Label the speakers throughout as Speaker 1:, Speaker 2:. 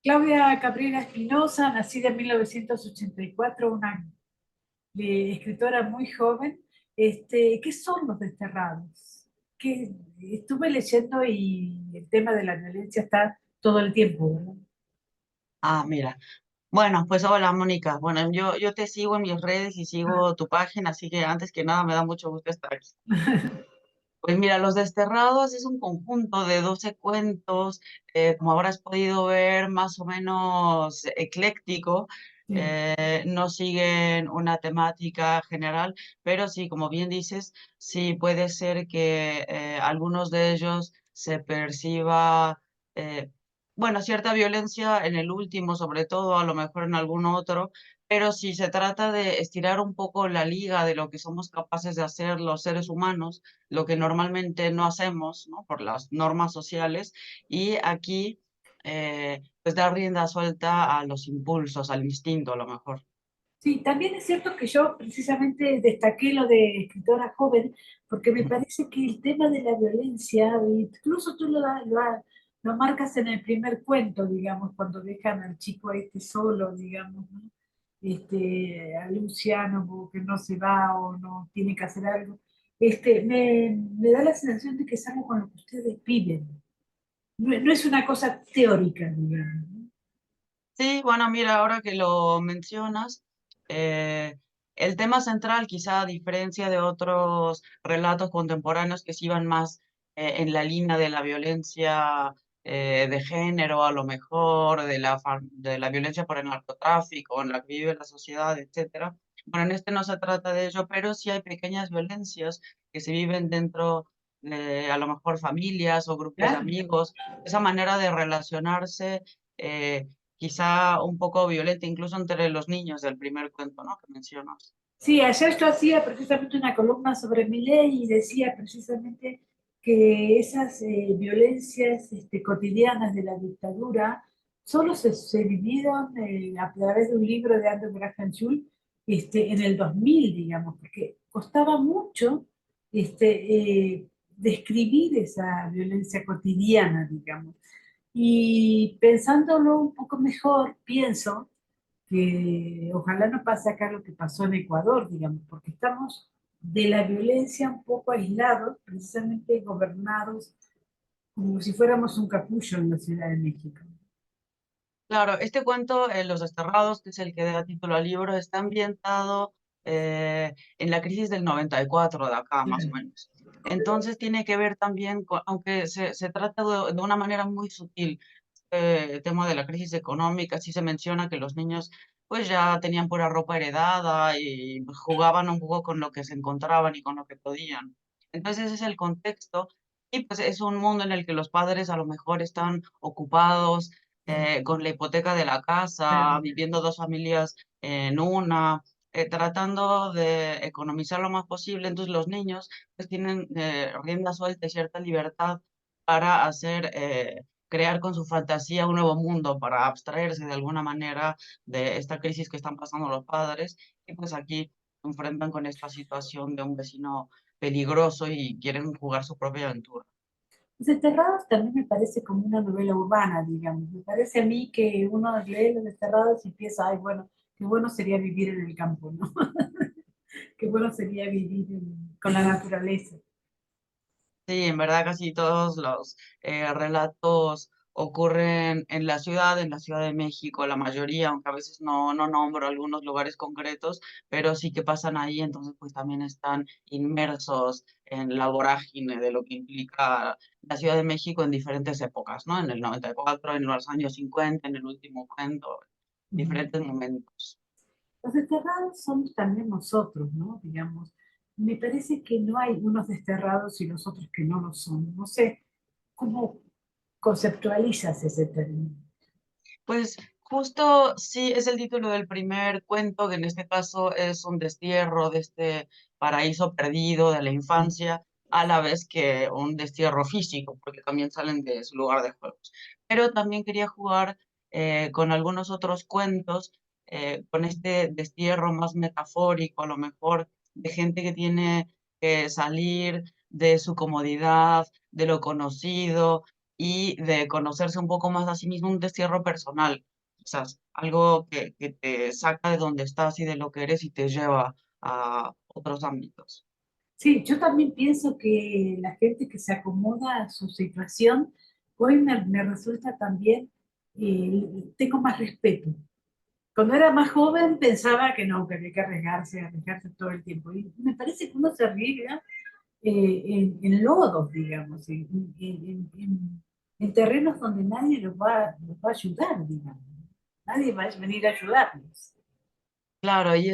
Speaker 1: Claudia Cabrera Espinosa, nacida en 1984, una escritora muy joven. ¿Qué son los desterrados? Que estuve leyendo y el tema de la violencia está todo el tiempo, ¿verdad?
Speaker 2: Ah, mira. Bueno, pues hola, Mónica. Bueno, yo te sigo en mis redes y sigo tu página, así que antes que nada me da mucho gusto estar aquí. Pues mira, Los Desterrados es un conjunto de 12 cuentos, como habrás podido ver, más o menos ecléctico.
Speaker 1: Sí.
Speaker 2: No siguen una temática general, pero sí, como bien dices, sí puede ser que algunos de ellos se perciba, eh, bueno, cierta violencia en el último, sobre todo, a lo mejor en algún otro. Pero si se trata de estirar un poco la liga de lo que somos capaces de hacer los seres humanos, lo que normalmente no hacemos, ¿no? Por las normas sociales, y aquí pues dar rienda suelta a los impulsos, al instinto a lo mejor.
Speaker 1: Sí, también es cierto que yo precisamente destaqué lo de escritora joven, porque me parece que el tema de la violencia, incluso tú lo marcas en el primer cuento, digamos, cuando dejan al chico este solo, digamos, ¿no? A Luciano, como que no se va o no tiene que hacer algo. Me da la sensación de que es algo con lo que ustedes viven. No es una cosa teórica, digamos, ¿no?
Speaker 2: Sí, bueno, mira, ahora que lo mencionas, eh, el tema central, quizá a diferencia de otros relatos contemporáneos que se iban más en la línea de la violencia de género, a lo mejor, de la violencia por el narcotráfico, en la que vive la sociedad, etcétera. Bueno, en este no se trata de ello, pero sí hay pequeñas violencias que se viven dentro de, a lo mejor, familias o grupos de
Speaker 1: Claro.
Speaker 2: amigos, esa manera de relacionarse. Quizá un poco violenta, incluso entre los niños del primer cuento, ¿no? Que mencionas.
Speaker 1: Sí, ayer yo hacía precisamente una columna sobre Milei y decía precisamente que esas violencias cotidianas de la dictadura solo se vivieron a través de un libro de Andrew Graham School en el 2000, digamos, porque costaba mucho describir esa violencia cotidiana, digamos. Y pensándolo un poco mejor, pienso que ojalá no pase acá lo que pasó en Ecuador, digamos, porque estamos de la violencia un poco aislados, precisamente gobernados como si fuéramos un capullo en la Ciudad de México.
Speaker 2: Claro, este cuento, Los Desterrados, que es el que da título al libro, está ambientado en la crisis del 94 de acá, más o
Speaker 1: Claro.
Speaker 2: menos. Entonces tiene que ver también, aunque se trata de una manera muy sutil, el tema de la crisis económica, sí se menciona que los niños pues ya tenían pura ropa heredada y pues, jugaban un poco con lo que se encontraban y con lo que podían. Entonces ese es el contexto y pues es un mundo en el que los padres a lo mejor están ocupados con la hipoteca de la casa,
Speaker 1: Claro.
Speaker 2: viviendo dos familias en una, tratando de economizar lo más posible. Entonces los niños pues tienen rienda suelta y cierta libertad para crear con su fantasía un nuevo mundo, para abstraerse de alguna manera de esta crisis que están pasando los padres. Y pues aquí se enfrentan con esta situación de un vecino peligroso y quieren jugar su propia aventura.
Speaker 1: Los Desterrados también me parece como una novela urbana, digamos. Me parece a mí que uno lee Los Desterrados y piensa, ay, bueno, qué bueno sería vivir en el campo, ¿no? Qué bueno sería vivir con la naturaleza.
Speaker 2: Sí, en verdad casi todos los relatos ocurren en la Ciudad de México, la mayoría, aunque a veces no nombro algunos lugares concretos, pero sí que pasan ahí, entonces pues también están inmersos en la vorágine de lo que implica la Ciudad de México en diferentes épocas, ¿no? En el 94, en los años 50, en el último cuento,
Speaker 1: Ujú.
Speaker 2: diferentes momentos.
Speaker 1: Los desterrados somos también nosotros, ¿no? Digamos, me parece que no hay unos desterrados y los otros que no lo son. No sé cómo conceptualizas ese término.
Speaker 2: Pues justo sí es el título del primer cuento, que en este caso es un destierro de este paraíso perdido de la infancia, a la vez que un destierro físico, porque también salen de su lugar de juegos. Pero también quería jugar con algunos otros cuentos, con este destierro más metafórico, a lo mejor, de gente que tiene que salir de su comodidad, de lo conocido, y de conocerse un poco más a sí mismo, un destierro personal, quizás algo que te saca de donde estás y de lo que eres y te lleva a otros ámbitos.
Speaker 1: Sí, yo también pienso que la gente que se acomoda a su situación, hoy me resulta también, tengo más respeto. Cuando era más joven pensaba que no, que había que arriesgarse todo el tiempo. Y me parece que uno se arriesga en lodos, digamos, en terrenos donde nadie los va a ayudar, digamos. Nadie va a venir a ayudarnos.
Speaker 2: Claro, y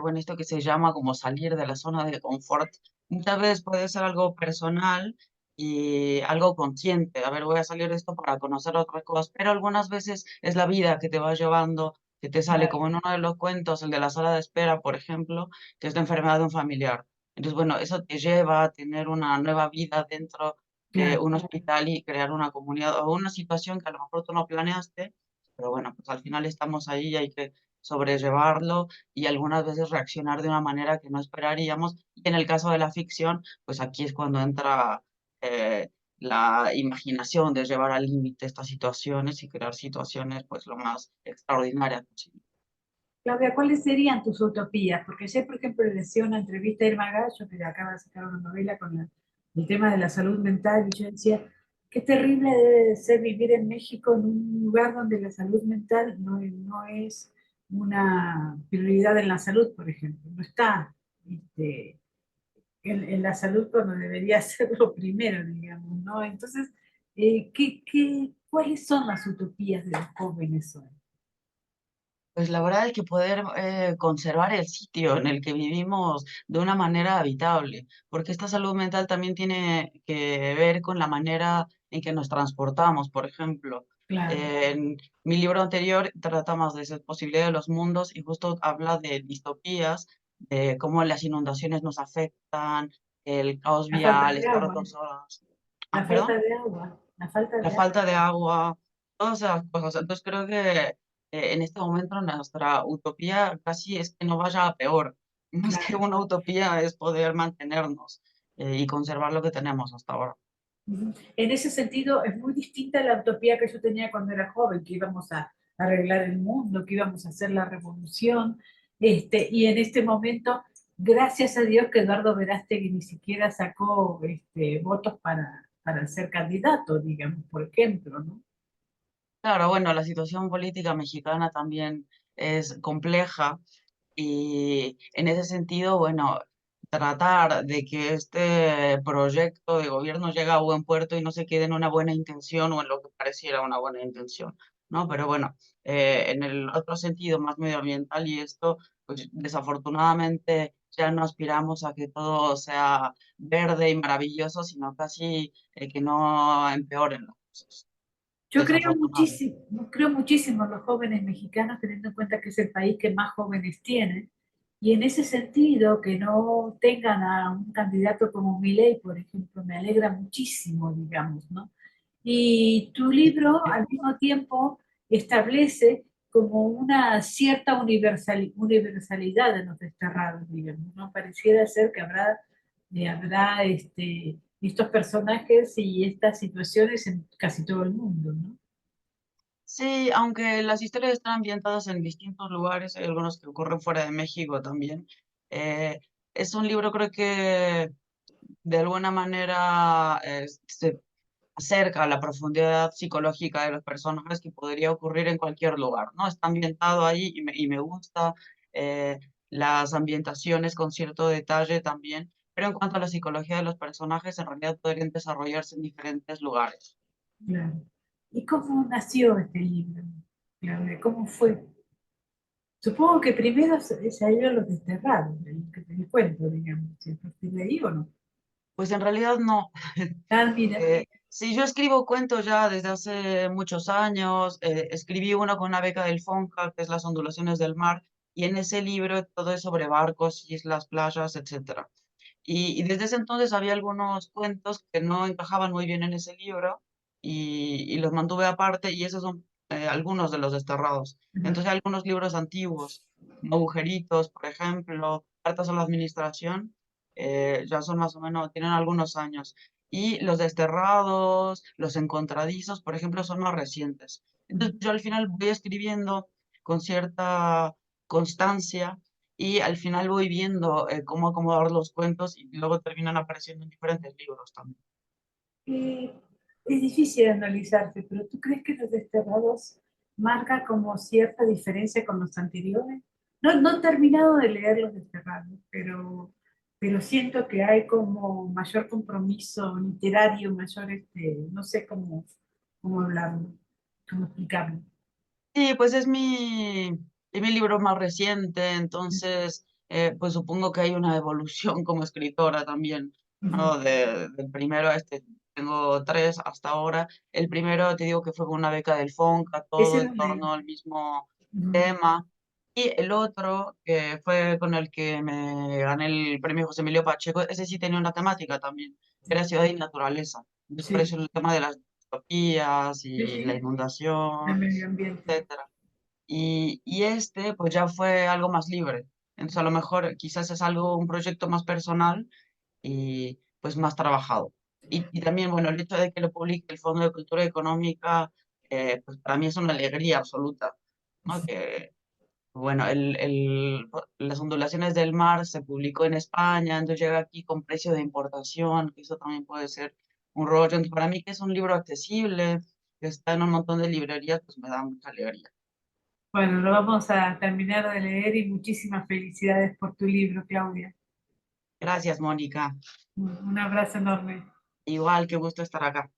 Speaker 2: bueno, esto que se llama como salir de la zona de confort, muchas veces puede ser algo personal y algo consciente. A ver, voy a salir de esto para conocer otras cosas, pero algunas veces es la vida que te va llevando, que te sale,
Speaker 1: Claro,
Speaker 2: como en uno de los cuentos, el de la sala de espera, por ejemplo, que es la enfermedad de un familiar. Entonces, bueno, eso te lleva a tener una nueva vida dentro de
Speaker 1: claro.
Speaker 2: un hospital y crear una comunidad o una situación que a lo mejor tú no planeaste, pero bueno, pues al final estamos ahí y hay que sobrellevarlo y algunas veces reaccionar de una manera que no esperaríamos. Y en el caso de la ficción, pues aquí es cuando entra la imaginación de llevar al límite estas situaciones y crear situaciones pues lo más extraordinarias posible.
Speaker 1: Claudia, ¿cuáles serían tus utopías? Porque ayer, por ejemplo, le hacía una entrevista a Irma Gallo, que acaba de sacar una novela con el tema de la salud mental, y yo decía, qué terrible debe ser vivir en México en un lugar donde la salud mental no es una prioridad en la salud, por ejemplo. No está este, en la salud cuando debería ser lo primero, digamos, ¿no? Entonces, ¿cuáles son las utopías de los jóvenes hoy?
Speaker 2: Pues la verdad es que poder conservar el sitio en el que vivimos de una manera habitable, porque esta salud mental también tiene que ver con la manera en que nos transportamos. Por ejemplo,
Speaker 1: Claro,
Speaker 2: en mi libro anterior tratamos de esa posibilidad de los mundos y justo habla de distopías, de cómo las inundaciones nos afectan, el caos
Speaker 1: la falta
Speaker 2: vial,
Speaker 1: de
Speaker 2: estar
Speaker 1: agua.
Speaker 2: 2 horas.
Speaker 1: La
Speaker 2: Ah,
Speaker 1: falta
Speaker 2: perdón.
Speaker 1: de agua, la falta
Speaker 2: La
Speaker 1: de agua.
Speaker 2: falta de agua, todas esas cosas. Entonces creo que en este momento nuestra utopía casi es que no vaya a peor. Más que
Speaker 1: Claro.
Speaker 2: una utopía es poder mantenernos y conservar lo que tenemos hasta ahora.
Speaker 1: Ujú. En ese sentido, es muy distinta a la utopía que yo tenía cuando era joven, que íbamos a arreglar el mundo, que íbamos a hacer la revolución. Y en este momento, gracias a Dios que Eduardo Verástegui ni siquiera sacó votos para ser candidato, digamos, por ejemplo, ¿no?
Speaker 2: Claro, bueno, la situación política mexicana también es compleja y en ese sentido, bueno, tratar de que este proyecto de gobierno llegue a buen puerto y no se quede en una buena intención o en lo que pareciera una buena intención, ¿no? Pero bueno, en el otro sentido más medioambiental y esto, pues desafortunadamente ya no aspiramos a que todo sea verde y maravilloso, sino casi que no empeoren las cosas,
Speaker 1: Yo
Speaker 2: desafortunadamente.
Speaker 1: creo muchísimo en los jóvenes mexicanos, teniendo en cuenta que es el país que más jóvenes tiene, y en ese sentido, que no tengan a un candidato como Milei, por ejemplo, me alegra muchísimo, digamos, ¿no? Y tu libro, al mismo tiempo, establece como una cierta universalidad de los desterrados, digamos, ¿no? Pareciera ser que habrá estos personajes y estas situaciones en casi todo el mundo, ¿no?
Speaker 2: Sí, aunque las historias están ambientadas en distintos lugares, hay algunos que ocurren fuera de México también. eh, es un libro, creo que de alguna manera se acerca a la profundidad psicológica de los personajes que podría ocurrir en cualquier lugar, ¿no? Está ambientado ahí y me gusta eh, las ambientaciones con cierto detalle también, pero en cuanto a la psicología de los personajes, en realidad podrían desarrollarse en diferentes lugares.
Speaker 1: Claro. ¿Y cómo nació este libro, Claudia? ¿Cómo fue? Supongo que primero salieron los desterrados, que te cuento, digamos, si a partir de ahí o no.
Speaker 2: Pues en realidad no.
Speaker 1: Ah, mira,
Speaker 2: Sí, yo escribo cuentos ya desde hace muchos años. Escribí uno con una beca del FONCA, que es Las ondulaciones del mar, y en ese libro todo es sobre barcos, islas, playas, etcétera. Y desde ese entonces había algunos cuentos que no encajaban muy bien en ese libro y los mantuve aparte y esos son algunos de los desterrados.
Speaker 1: ajá,
Speaker 2: Entonces hay algunos libros antiguos, como Agujeritos, por ejemplo, Cartas a la Administración, ya son más o menos, tienen algunos años. y los desterrados, los encontradizos, por ejemplo, son más recientes. Entonces yo al final voy escribiendo con cierta constancia y al final voy viendo cómo acomodar los cuentos y luego terminan apareciendo en diferentes libros también.
Speaker 1: Eh, es difícil analizarse, pero ¿tú crees que Los Desterrados marca como cierta diferencia con los anteriores? No, no he terminado de leer Los Desterrados, pero siento que hay como mayor compromiso literario, mayor, no sé cómo hablarlo, cómo explicarlo.
Speaker 2: Sí, pues es mi libro más reciente, entonces pues supongo que hay una evolución como escritora también,
Speaker 1: Ujú.
Speaker 2: ¿no? Del primero a este, tengo tres hasta ahora. El primero te digo que fue con una beca del FONCA, todo
Speaker 1: Ese
Speaker 2: en
Speaker 1: lo leí.
Speaker 2: torno al mismo
Speaker 1: Ujú.
Speaker 2: tema. Y el otro, que fue con el que me gané el premio José Emilio Pacheco, ese sí tenía una temática también, era ciudad y naturaleza. Entonces, por
Speaker 1: Sí,
Speaker 2: eso el tema de las distopías
Speaker 1: sí,
Speaker 2: y la
Speaker 1: sí, de
Speaker 2: inundación,
Speaker 1: medio ambiente.
Speaker 2: etcétera. Y este, pues ya fue algo más libre. Entonces, a lo mejor quizás es algo, un proyecto más personal y pues más trabajado. Y también, bueno, el hecho de que lo publique el Fondo de Cultura Económica, pues para mí es una alegría absoluta, ¿no? Que, bueno, las ondulaciones del mar se publicó en España, entonces llega aquí con precio de importación, que eso también puede ser un rollo. Entonces, para mí que es un libro accesible, que está en un montón de librerías, pues me da mucha alegría.
Speaker 1: Bueno, lo vamos a terminar de leer y muchísimas felicidades por tu libro, Claudia.
Speaker 2: Gracias, Mónica.
Speaker 1: Un abrazo enorme.
Speaker 2: Igual, qué gusto estar acá.